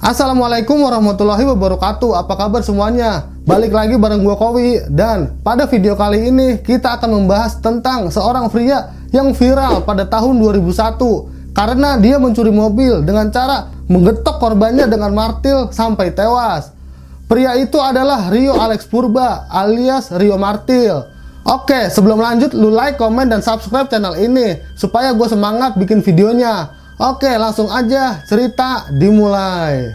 Assalamualaikum warahmatullahi wabarakatuh. Apa kabar semuanya? Balik lagi bareng gua Kowi. Dan pada video kali ini kita akan membahas tentang seorang pria yang viral pada tahun 2001 karena dia mencuri mobil dengan cara menggetok korbannya dengan martil sampai tewas. Pria itu adalah Rio Alex Purba alias Rio Martil. Oke, sebelum lanjut lu like, komen, dan subscribe channel ini supaya gue semangat bikin videonya. Oke, langsung aja cerita dimulai.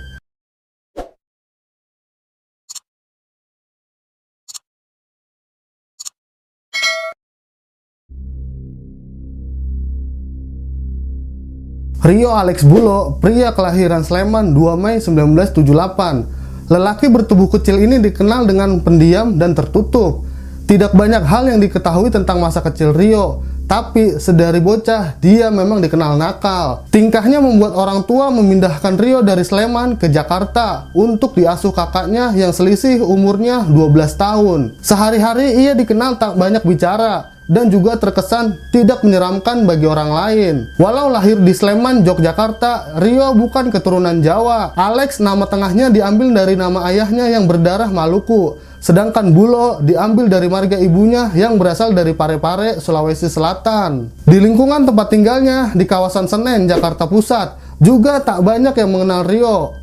Rio Alex Bulo, pria kelahiran Sleman 2 Mei 1978. Lelaki bertubuh kecil ini dikenal dengan pendiam dan tertutup. Tidak banyak hal yang diketahui tentang masa kecil Rio, tapi sedari bocah dia memang dikenal nakal. Tingkahnya membuat orang tua memindahkan Rio dari Sleman ke Jakarta untuk diasuh kakaknya yang selisih umurnya 12 tahun. Sehari-hari ia dikenal tak banyak bicara dan juga terkesan tidak menyeramkan bagi orang lain. Walau lahir di Sleman, Yogyakarta, Rio bukan keturunan Jawa. Alex nama tengahnya diambil dari nama ayahnya yang berdarah Maluku. Sedangkan Bulo diambil dari marga ibunya yang berasal dari Parepare, Sulawesi Selatan. Di lingkungan tempat tinggalnya di kawasan Senen, Jakarta Pusat, juga tak banyak yang mengenal Rio.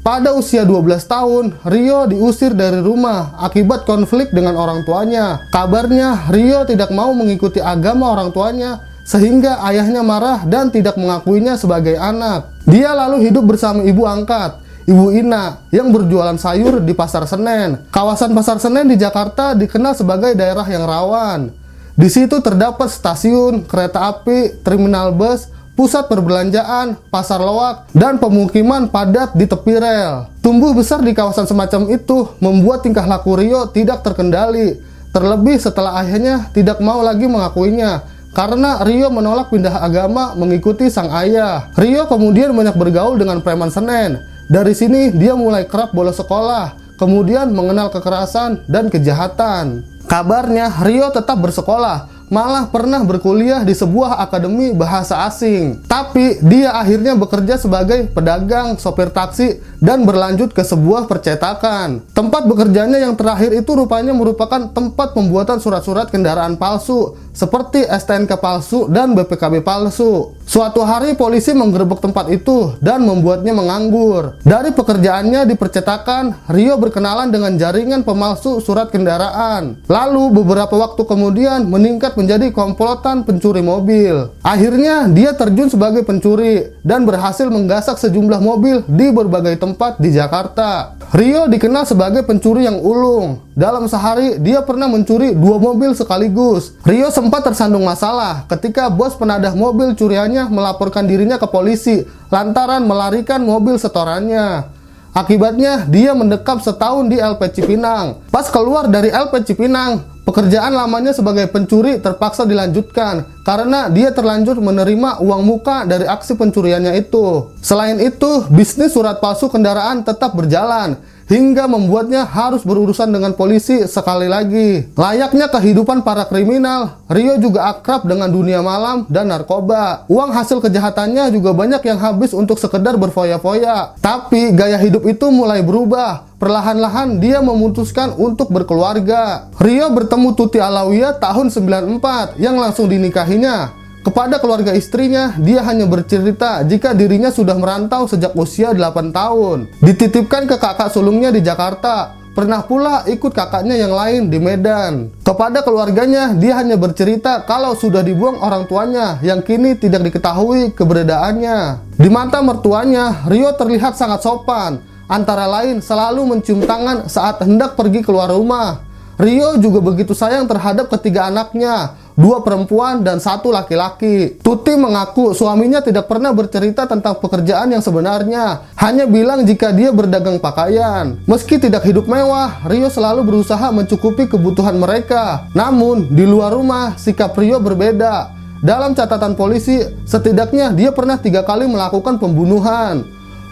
Pada usia 12 tahun, Rio diusir dari rumah akibat konflik dengan orang tuanya. Kabarnya, Rio tidak mau mengikuti agama orang tuanya, sehingga ayahnya marah dan tidak mengakuinya sebagai anak. Dia lalu hidup bersama ibu angkat, Ibu Ina, yang berjualan sayur di Pasar Senen. Kawasan Pasar Senen di Jakarta dikenal sebagai daerah yang rawan. Di situ terdapat stasiun, kereta api, terminal bus, pusat perbelanjaan, pasar loak, dan pemukiman padat di tepi rel. Tumbuh besar di kawasan semacam itu membuat tingkah laku Rio tidak terkendali. Terlebih setelah ayahnya tidak mau lagi mengakuinya, karena Rio menolak pindah agama mengikuti sang ayah. Rio kemudian banyak bergaul dengan preman Senen. Dari sini dia mulai kerap bolos sekolah, kemudian mengenal kekerasan dan kejahatan. Kabarnya Rio tetap bersekolah, malah pernah berkuliah di sebuah akademi bahasa asing. Tapi dia akhirnya bekerja sebagai pedagang, sopir taksi, dan berlanjut ke sebuah percetakan. Tempat bekerjanya yang terakhir itu rupanya merupakan tempat pembuatan surat-surat kendaraan palsu, seperti STNK palsu dan BPKB palsu. Suatu hari polisi menggerebek tempat itu dan membuatnya menganggur. Dari pekerjaannya di percetakan, Rio berkenalan dengan jaringan pemalsu surat kendaraan. Lalu beberapa waktu kemudian meningkat menjadi komplotan pencuri mobil. Akhirnya dia terjun sebagai pencuri dan berhasil menggasak sejumlah mobil di berbagai tempat di Jakarta. Rio dikenal sebagai pencuri yang ulung. Dalam sehari dia pernah mencuri 2 mobil sekaligus. Rio sempat tersandung masalah ketika bos penadah mobil curiannya melaporkan dirinya ke polisi lantaran melarikan mobil setorannya. Akibatnya dia mendekam setahun di LP Cipinang. Pas keluar dari LP Cipinang, pekerjaan lamanya sebagai pencuri terpaksa dilanjutkan karena dia terlanjur menerima uang muka dari aksi pencuriannya itu. Selain itu, bisnis surat palsu kendaraan tetap berjalan hingga membuatnya harus berurusan dengan polisi sekali lagi. Layaknya kehidupan para kriminal, Rio juga akrab dengan dunia malam dan narkoba. Uang hasil kejahatannya juga banyak yang habis untuk sekedar berfoya-foya. Tapi gaya hidup itu mulai berubah. Perlahan-lahan dia memutuskan untuk berkeluarga. Rio bertemu Tuti Alawiyah tahun 94 yang langsung dinikahinya. Kepada keluarga istrinya, dia hanya bercerita jika dirinya sudah merantau sejak usia 8 tahun. Dititipkan ke kakak sulungnya di Jakarta. Pernah pula ikut kakaknya yang lain di Medan. Kepada keluarganya, dia hanya bercerita kalau sudah dibuang orang tuanya yang kini tidak diketahui keberadaannya. Di mata mertuanya, Rio terlihat sangat sopan. Antara lain selalu mencium tangan saat hendak pergi keluar rumah. Rio juga begitu sayang terhadap ketiga anaknya, 2 perempuan dan 1 laki-laki. Tuti mengaku suaminya tidak pernah bercerita tentang pekerjaan yang sebenarnya, hanya bilang jika dia berdagang pakaian. Meski tidak hidup mewah, Rio selalu berusaha mencukupi kebutuhan mereka. Namun, di luar rumah, sikap Rio berbeda. Dalam catatan polisi, setidaknya dia pernah 3 kali melakukan pembunuhan.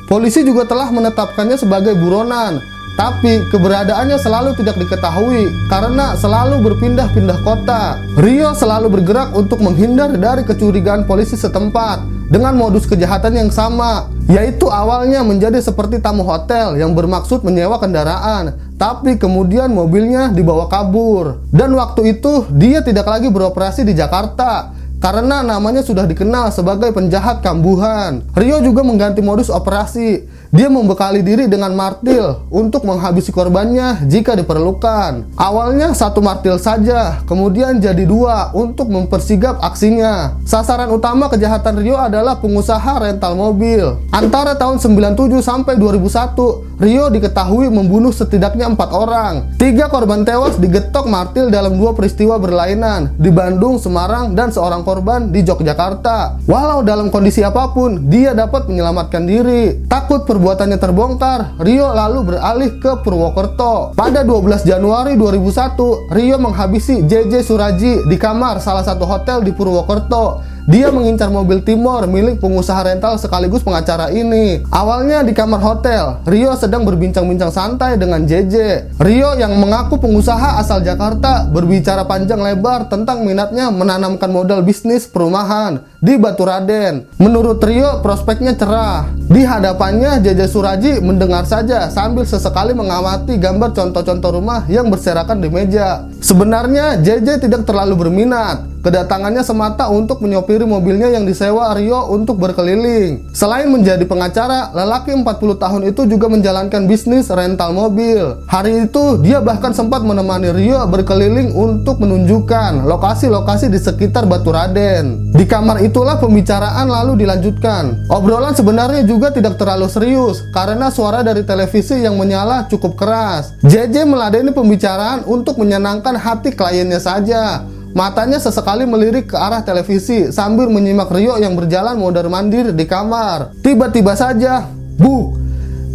Polisi juga telah menetapkannya sebagai buronan. Tapi keberadaannya selalu tidak diketahui karena selalu berpindah-pindah kota. Rio selalu bergerak untuk menghindar dari kecurigaan polisi setempat dengan modus kejahatan yang sama, yaitu awalnya menjadi seperti tamu hotel yang bermaksud menyewa kendaraan, tapi kemudian mobilnya dibawa kabur. Dan waktu itu dia tidak lagi beroperasi di Jakarta karena namanya sudah dikenal sebagai penjahat kambuhan. Rio juga mengganti modus operasi. Dia membekali diri dengan martil untuk menghabisi korbannya jika diperlukan. Awalnya 1 martil saja, kemudian jadi 2 untuk mempersigap aksinya. Sasaran utama kejahatan Rio adalah pengusaha rental mobil. Antara tahun 97 sampai 2001, Rio diketahui membunuh setidaknya 4 orang. 3 korban tewas digetok martil dalam 2 peristiwa berlainan di Bandung, Semarang, dan seorang korban di Yogyakarta. Walau dalam kondisi apapun, dia dapat menyelamatkan diri. Takut perbuatannya terbongkar, Rio lalu beralih ke Purwokerto. Pada 12 Januari 2001, Rio menghabisi JJ Suraji di kamar salah satu hotel di Purwokerto. Dia mengincar mobil Timor milik pengusaha rental sekaligus pengacara ini. Awalnya di kamar hotel, Rio sedang berbincang-bincang santai dengan JJ. Rio yang mengaku pengusaha asal Jakarta berbicara panjang lebar tentang minatnya menanamkan modal bisnis perumahan di Baturaden. Menurut Rio, prospeknya cerah. Di hadapannya, JJ Suraji mendengar saja sambil sesekali mengamati gambar contoh-contoh rumah yang berserakan di meja. Sebenarnya, JJ tidak terlalu berminat. Kedatangannya semata untuk menyopiri mobilnya yang disewa Rio untuk berkeliling. Selain menjadi pengacara, lelaki 40 tahun itu juga menjalankan bisnis rental mobil. Hari itu, dia bahkan sempat menemani Rio berkeliling untuk menunjukkan lokasi-lokasi di sekitar Baturaden. Di kamar itulah pembicaraan lalu dilanjutkan. Obrolan sebenarnya juga tidak terlalu serius, karena suara dari televisi yang menyala cukup keras. JJ meladeni pembicaraan untuk menyenangkan hati kliennya saja. Matanya sesekali melirik ke arah televisi sambil menyimak Rio yang berjalan mondar-mandir di kamar. Tiba-tiba saja, buk!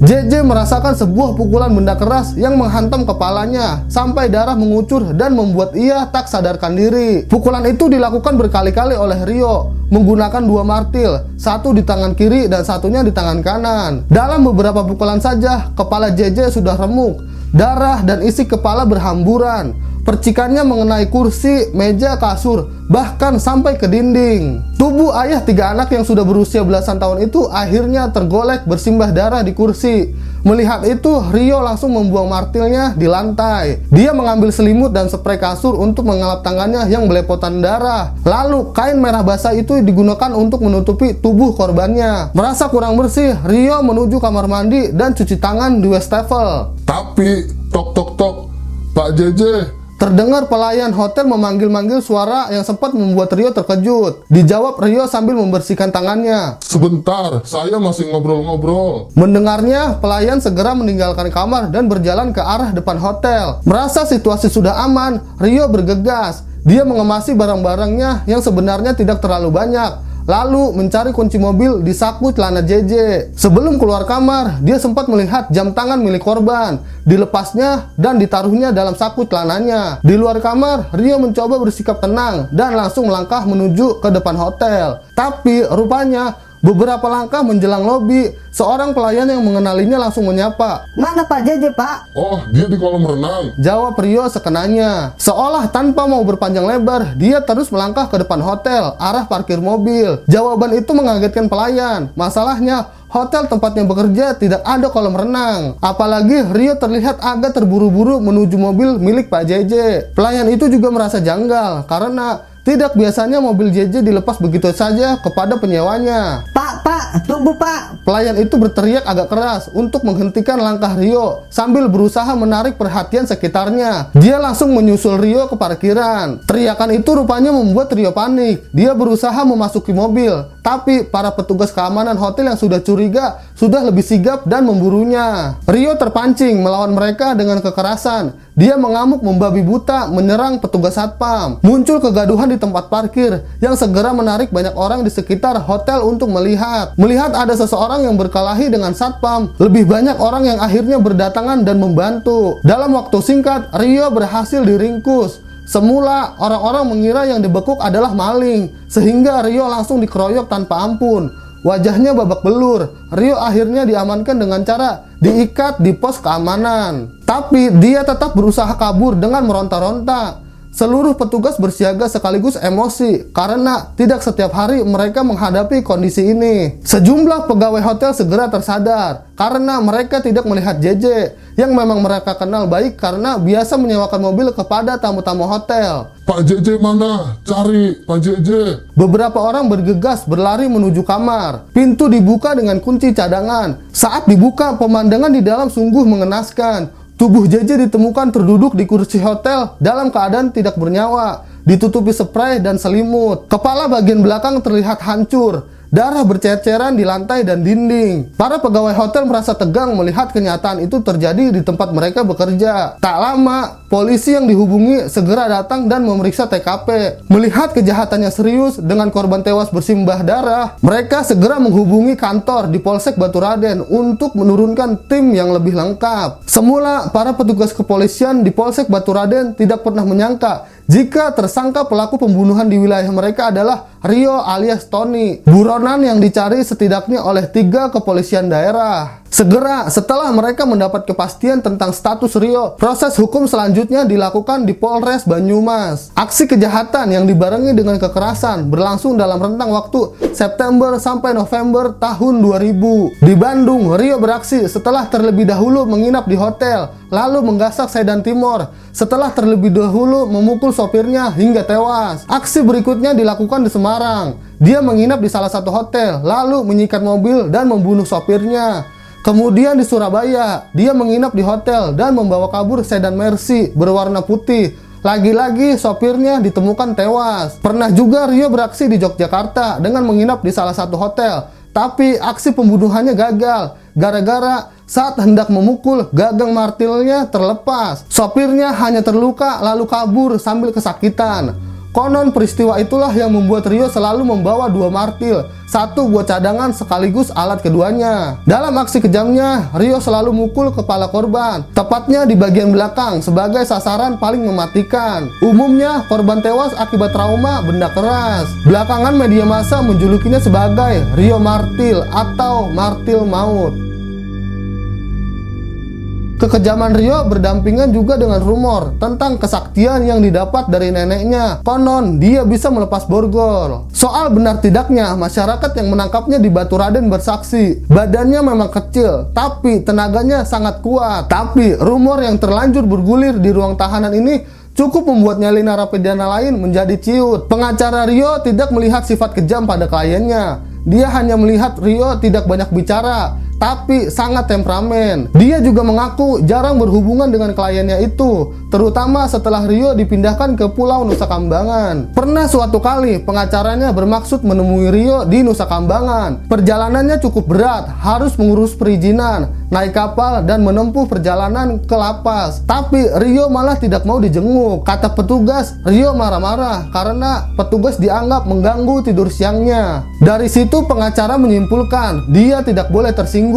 JJ merasakan sebuah pukulan benda keras yang menghantam kepalanya sampai darah mengucur dan membuat ia tak sadarkan diri. Pukulan itu dilakukan berkali-kali oleh Rio menggunakan 2 martil, 1 di tangan kiri dan 1-nya di tangan kanan. Dalam beberapa pukulan saja, kepala JJ sudah remuk, darah dan isi kepala berhamburan. Percikannya mengenai kursi, meja, kasur, bahkan sampai ke dinding. Tubuh ayah 3 anak yang sudah berusia belasan tahun itu akhirnya tergolek bersimbah darah di kursi. Melihat itu, Rio langsung membuang martilnya di lantai. Dia mengambil selimut dan spray kasur untuk mengelap tangannya yang belepotan darah. Lalu, kain merah basah itu digunakan untuk menutupi tubuh korbannya. Merasa kurang bersih, Rio menuju kamar mandi dan cuci tangan di wastafel. Tapi, tok tok tok, Pak JJ. Terdengar pelayan hotel memanggil-manggil suara yang sempat membuat Rio terkejut. Dijawab Rio sambil membersihkan tangannya. Sebentar, saya masih ngobrol-ngobrol. Mendengarnya, pelayan segera meninggalkan kamar dan berjalan ke arah depan hotel. Merasa situasi sudah aman, Rio bergegas. Dia mengemasi barang-barangnya yang sebenarnya tidak terlalu banyak. Lalu mencari kunci mobil di saku celana JJ. Sebelum keluar kamar, dia sempat melihat jam tangan milik korban. Dilepasnya dan ditaruhnya dalam saku celananya. Di luar kamar, Rio mencoba bersikap tenang dan langsung melangkah menuju ke depan hotel. Tapi rupanya beberapa langkah menjelang lobi, seorang pelayan yang mengenalinya langsung menyapa. Mana Pak JJ, Pak? Oh, dia di kolam renang. Jawab Rio sekenanya. Seolah tanpa mau berpanjang lebar, dia terus melangkah ke depan hotel, arah parkir mobil. Jawaban itu mengagetkan pelayan. Masalahnya, hotel tempatnya bekerja tidak ada kolam renang. Apalagi Rio terlihat agak terburu-buru menuju mobil milik Pak JJ. Pelayan itu juga merasa janggal karena tidak biasanya mobil JJ dilepas begitu saja kepada penyewanya. Pak, tunggu Pak. Pelayan itu berteriak agak keras untuk menghentikan langkah Rio sambil berusaha menarik perhatian sekitarnya. Dia langsung menyusul Rio ke parkiran. Teriakan itu rupanya membuat Rio panik. Dia berusaha memasuki mobil, tapi para petugas keamanan hotel yang sudah curiga sudah lebih sigap dan memburunya. Rio terpancing melawan mereka dengan kekerasan. Dia mengamuk membabi buta menyerang petugas satpam. Muncul kegaduhan di tempat parkir yang segera menarik banyak orang di sekitar hotel untuk melihat. Melihat ada seseorang yang berkelahi dengan satpam, lebih banyak orang yang akhirnya berdatangan dan membantu. Dalam waktu singkat, Rio berhasil diringkus. Semula, orang-orang mengira yang dibekuk adalah maling, sehingga Rio langsung dikeroyok tanpa ampun. Wajahnya babak belur. Rio akhirnya diamankan dengan cara diikat di pos keamanan. Tapi dia tetap berusaha kabur dengan meronta-ronta. seluruh petugas bersiaga sekaligus emosi karena tidak setiap hari mereka menghadapi kondisi ini. Sejumlah pegawai hotel segera tersadar karena mereka tidak melihat JJ yang memang mereka kenal baik karena biasa menyewakan mobil kepada tamu-tamu hotel. Pak JJ mana? Cari Pak JJ. Beberapa orang bergegas berlari menuju kamar. Pintu dibuka dengan kunci cadangan. Saat dibuka, pemandangan di dalam sungguh mengenaskan. Tubuh JJ ditemukan terduduk di kursi hotel dalam keadaan tidak bernyawa, ditutupi spray dan selimut. Kepala bagian belakang terlihat hancur. Darah berceceran di lantai dan dinding. Para pegawai hotel merasa tegang melihat kenyataan itu terjadi di tempat mereka bekerja. Tak lama, polisi yang dihubungi segera datang dan memeriksa TKP. Melihat kejahatannya serius dengan korban tewas bersimbah darah, mereka segera menghubungi kantor di Polsek Baturaden untuk menurunkan tim yang lebih lengkap. Semula, para petugas kepolisian di Polsek Baturaden tidak pernah menyangka jika tersangka pelaku pembunuhan di wilayah mereka adalah Rio alias Tony, buronan yang dicari setidaknya oleh 3 kepolisian daerah. Segera setelah mereka mendapat kepastian tentang status Rio, proses hukum selanjutnya dilakukan di Polres Banyumas. Aksi kejahatan yang dibarengi dengan kekerasan berlangsung dalam rentang waktu September sampai November tahun 2000. Di Bandung, Rio beraksi setelah terlebih dahulu menginap di hotel, lalu menggasak sedan Timor, setelah terlebih dahulu memukul sopirnya hingga tewas. Aksi berikutnya dilakukan di Semarang. Dia menginap di salah satu hotel, lalu menyikat mobil dan membunuh sopirnya. Kemudian di Surabaya, dia menginap di hotel dan membawa kabur sedan Mercy berwarna putih. Lagi-lagi sopirnya ditemukan tewas. Pernah juga Rio beraksi di Yogyakarta dengan menginap di salah satu hotel. Tapi aksi pembunuhannya gagal gara-gara saat hendak memukul, gagang martilnya terlepas. Sopirnya hanya terluka lalu kabur sambil kesakitan. Konon peristiwa itulah yang membuat Rio selalu membawa 2 martil, 1 buat cadangan sekaligus alat keduanya. Dalam aksi kejamnya, Rio selalu mukul kepala korban, tepatnya di bagian belakang sebagai sasaran paling mematikan. Umumnya korban tewas akibat trauma benda keras. Belakangan media massa menjulukinya sebagai Rio Martil atau Martil Maut. Kekejaman Rio berdampingan juga dengan rumor tentang kesaktian yang didapat dari neneknya. Konon, dia bisa melepas borgol. Soal benar tidaknya, masyarakat yang menangkapnya di Baturaden bersaksi. Badannya memang kecil, tapi tenaganya sangat kuat. Tapi, rumor yang terlanjur bergulir di ruang tahanan ini cukup membuat nyali narapidana lain menjadi ciut. Pengacara Rio tidak melihat sifat kejam pada kliennya. Dia hanya melihat Rio tidak banyak bicara, tapi sangat temperamen. Dia juga mengaku jarang berhubungan dengan kliennya itu, terutama setelah Rio dipindahkan ke Pulau Nusa Kambangan. Pernah suatu kali pengacaranya bermaksud menemui Rio di Nusa Kambangan. Perjalanannya cukup berat, harus mengurus perizinan, naik kapal dan menempuh perjalanan ke lapas. Tapi Rio malah tidak mau dijenguk. Kata petugas, Rio marah-marah karena petugas dianggap mengganggu tidur siangnya. Dari situ pengacara menyimpulkan dia tidak boleh tersinggung.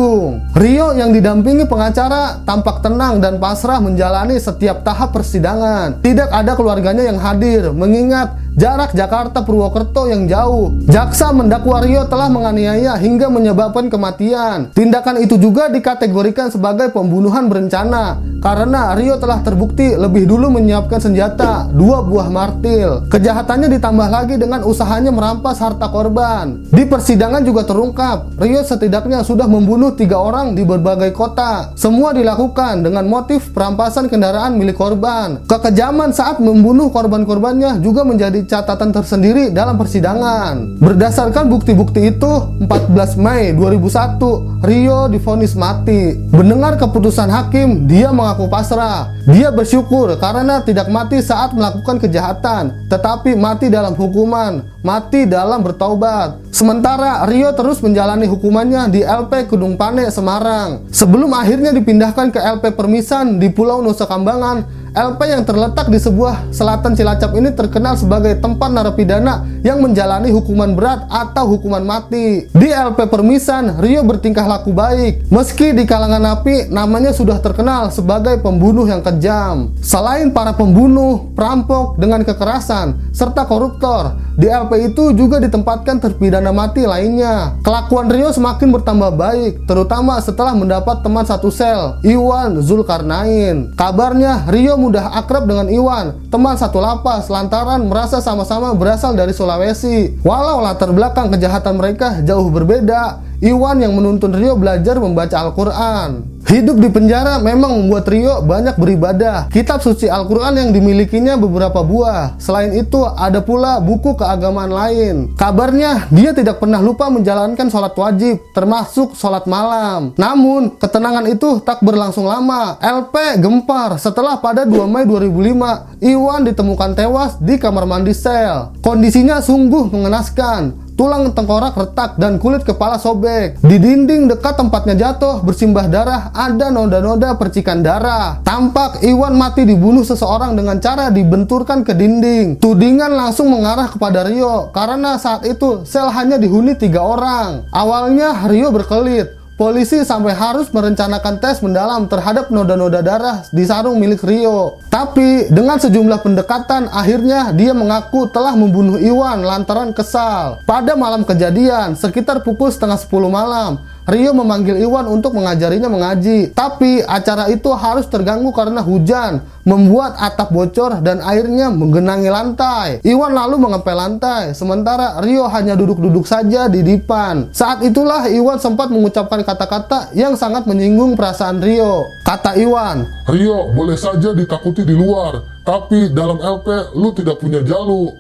Rio yang didampingi pengacara tampak tenang dan pasrah menjalani setiap tahap persidangan. Tidak ada keluarganya yang hadir, mengingat jarak Jakarta Purwokerto yang jauh. Jaksa mendakwa Rio telah menganiaya hingga menyebabkan kematian. Tindakan itu juga dikategorikan sebagai pembunuhan berencana karena Rio telah terbukti lebih dulu menyiapkan senjata, 2 buah martil. Kejahatannya ditambah lagi dengan usahanya merampas harta korban. Di persidangan juga terungkap, Rio setidaknya sudah membunuh 3 orang di berbagai kota. Semua dilakukan dengan motif perampasan kendaraan milik korban. Kekejaman saat membunuh korban-korbannya juga menjadi catatan tersendiri dalam persidangan. Berdasarkan bukti-bukti itu, 14 Mei 2001, Rio divonis mati. Mendengar keputusan hakim, dia mengaku pasrah. Dia bersyukur karena tidak mati saat melakukan kejahatan, tetapi mati dalam hukuman, mati dalam bertaubat. Sementara Rio terus menjalani hukumannya di LP Kedung Pane, Semarang. Sebelum akhirnya dipindahkan ke LP Permisan di Pulau Nusa Kambangan. LP yang terletak di sebuah selatan Cilacap ini terkenal sebagai tempat narapidana yang menjalani hukuman berat atau hukuman mati. Di LP Permisan, Rio bertingkah laku baik. Meski di kalangan napi, namanya sudah terkenal sebagai pembunuh yang kejam. Selain para pembunuh, perampok dengan kekerasan, serta koruptor, di LP itu juga ditempatkan terpidana mati lainnya. Kelakuan Rio semakin bertambah baik, terutama setelah mendapat teman satu sel, Iwan Zulkarnain. Kabarnya, Rio mudah akrab dengan Iwan, teman satu lapas, lantaran merasa sama-sama berasal dari Sulawesi. Walau latar belakang kejahatan mereka jauh berbeda, Iwan yang menuntun Rio belajar membaca Al-Quran. Hidup di penjara memang membuat Rio banyak beribadah. Kitab suci Al-Quran yang dimilikinya beberapa buah. Selain itu, ada pula buku keagamaan lain. Kabarnya, dia tidak pernah lupa menjalankan sholat wajib, termasuk sholat malam. Namun, ketenangan itu tak berlangsung lama. LP gempar setelah pada 2 Mei 2005, Iwan ditemukan tewas di kamar mandi sel. Kondisinya sungguh mengenaskan. Tulang tengkorak retak dan kulit kepala sobek. Di dinding dekat tempatnya jatuh bersimbah darah ada noda-noda percikan darah. Tampak Iwan mati dibunuh seseorang dengan cara dibenturkan ke dinding. Tudingan langsung mengarah kepada Rio karena saat itu sel hanya dihuni 3 orang. Awalnya Rio berkelit. Polisi sampai harus merencanakan tes mendalam terhadap noda-noda darah di sarung milik Rio. Tapi dengan sejumlah pendekatan, akhirnya dia mengaku telah membunuh Iwan lantaran kesal. Pada malam kejadian, sekitar pukul setengah 10 malam, Rio memanggil Iwan untuk mengajarinya mengaji. Tapi acara itu harus terganggu karena hujan, membuat atap bocor dan airnya menggenangi lantai. Iwan lalu mengepel lantai, sementara Rio hanya duduk-duduk saja di dipan. Saat itulah Iwan sempat mengucapkan kata-kata yang sangat menyinggung perasaan Rio. Kata Iwan, Rio boleh saja ditakuti di luar, tapi dalam LP lu tidak punya jaluk.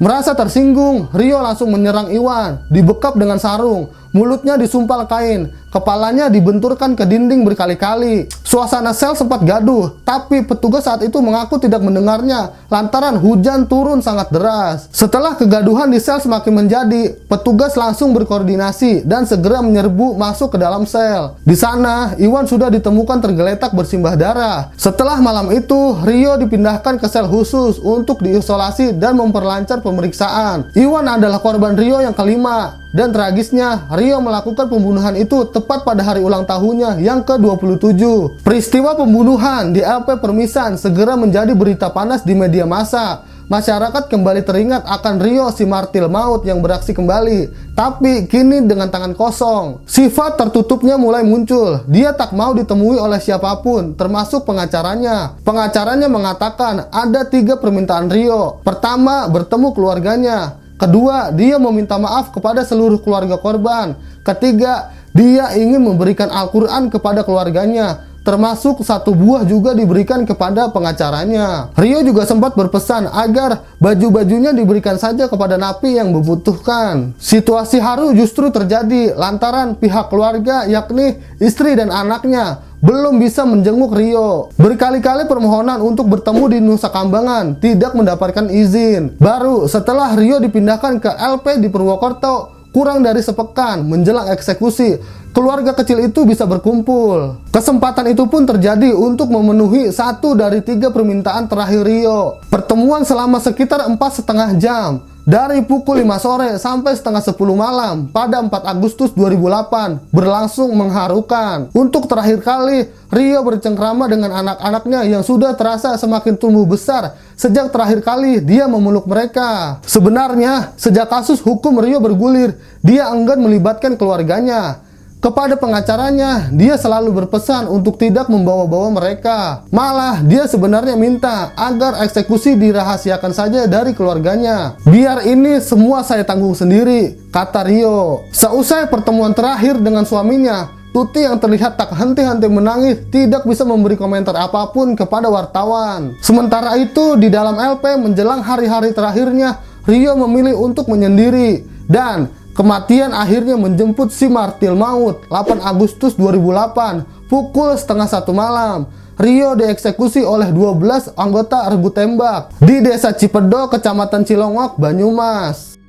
merasa tersinggung, Rio langsung menyerang Iwan, dibekap dengan sarung. Mulutnya disumpal kain, kepalanya dibenturkan ke dinding berkali-kali. Suasana sel sempat gaduh, tapi petugas saat itu mengaku tidak mendengarnya lantaran hujan turun sangat deras. Setelah kegaduhan di sel semakin menjadi, petugas langsung berkoordinasi dan segera menyerbu masuk ke dalam sel. Di sana, Iwan sudah ditemukan tergeletak bersimbah darah. Setelah malam itu, Rio dipindahkan ke sel khusus untuk diisolasi dan memperlancar pemeriksaan. Iwan adalah korban Rio yang kelima. Dan tragisnya, Rio melakukan pembunuhan itu tepat pada hari ulang tahunnya yang ke-27. Peristiwa pembunuhan di LP Permisan segera menjadi berita panas di media massa. Masyarakat kembali teringat akan Rio si martir maut yang beraksi kembali. Tapi kini dengan tangan kosong. Sifat tertutupnya mulai muncul. Dia tak mau ditemui oleh siapapun, termasuk pengacaranya. Pengacaranya mengatakan ada 3 permintaan Rio. Pertama, bertemu keluarganya. Kedua, dia meminta maaf kepada seluruh keluarga korban. Ketiga, dia ingin memberikan Al-Quran kepada keluarganya, termasuk 1 buah juga diberikan kepada pengacaranya. Rio juga sempat berpesan agar baju-bajunya diberikan saja kepada napi yang membutuhkan. Situasi haru justru terjadi lantaran pihak keluarga, yakni istri dan anaknya, belum bisa menjenguk Rio. Berkali-kali permohonan untuk bertemu di Nusa Kambangan tidak mendapatkan izin. Baru setelah Rio dipindahkan ke LP di Purwokerto, kurang dari sepekan menjelang eksekusi, keluarga kecil itu bisa berkumpul. Kesempatan itu pun terjadi untuk memenuhi 1 dari 3 permintaan terakhir Rio. Pertemuan selama sekitar 4,5 jam. Dari pukul 5 sore sampai setengah 10 malam pada 4 Agustus 2008 berlangsung mengharukan. Untuk terakhir kali, Rio bercengkrama dengan anak-anaknya yang sudah terasa semakin tumbuh besar sejak terakhir kali dia memeluk mereka. Sebenarnya, sejak kasus hukum Rio bergulir, dia enggan melibatkan keluarganya. Kepada pengacaranya, dia selalu berpesan untuk tidak membawa-bawa mereka. Malah, dia sebenarnya minta agar eksekusi dirahasiakan saja dari keluarganya. Biar ini semua saya tanggung sendiri, kata Rio. Seusai pertemuan terakhir dengan suaminya, Tuti yang terlihat tak henti-henti menangis tidak bisa memberi komentar apapun kepada wartawan. Sementara itu, di dalam LP menjelang hari-hari terakhirnya, Rio memilih untuk menyendiri. Dan kematian akhirnya menjemput si martir maut 8 Agustus 2008 pukul 12:30 malam. Rio dieksekusi oleh 12 anggota regu tembak di Desa Cipedo, Kecamatan Cilongok, Banyumas.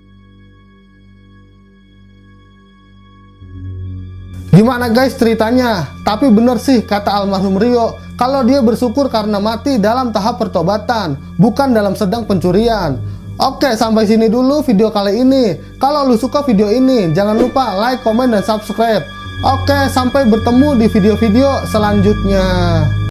Gimana guys ceritanya? Tapi bener sih kata almarhum Rio, kalau dia bersyukur karena mati dalam tahap pertobatan, bukan dalam sedang pencurian. Oke, sampai sini dulu video kali ini. Kalau lu suka video ini, jangan lupa like, komen, dan subscribe. Oke, sampai bertemu di video-video selanjutnya.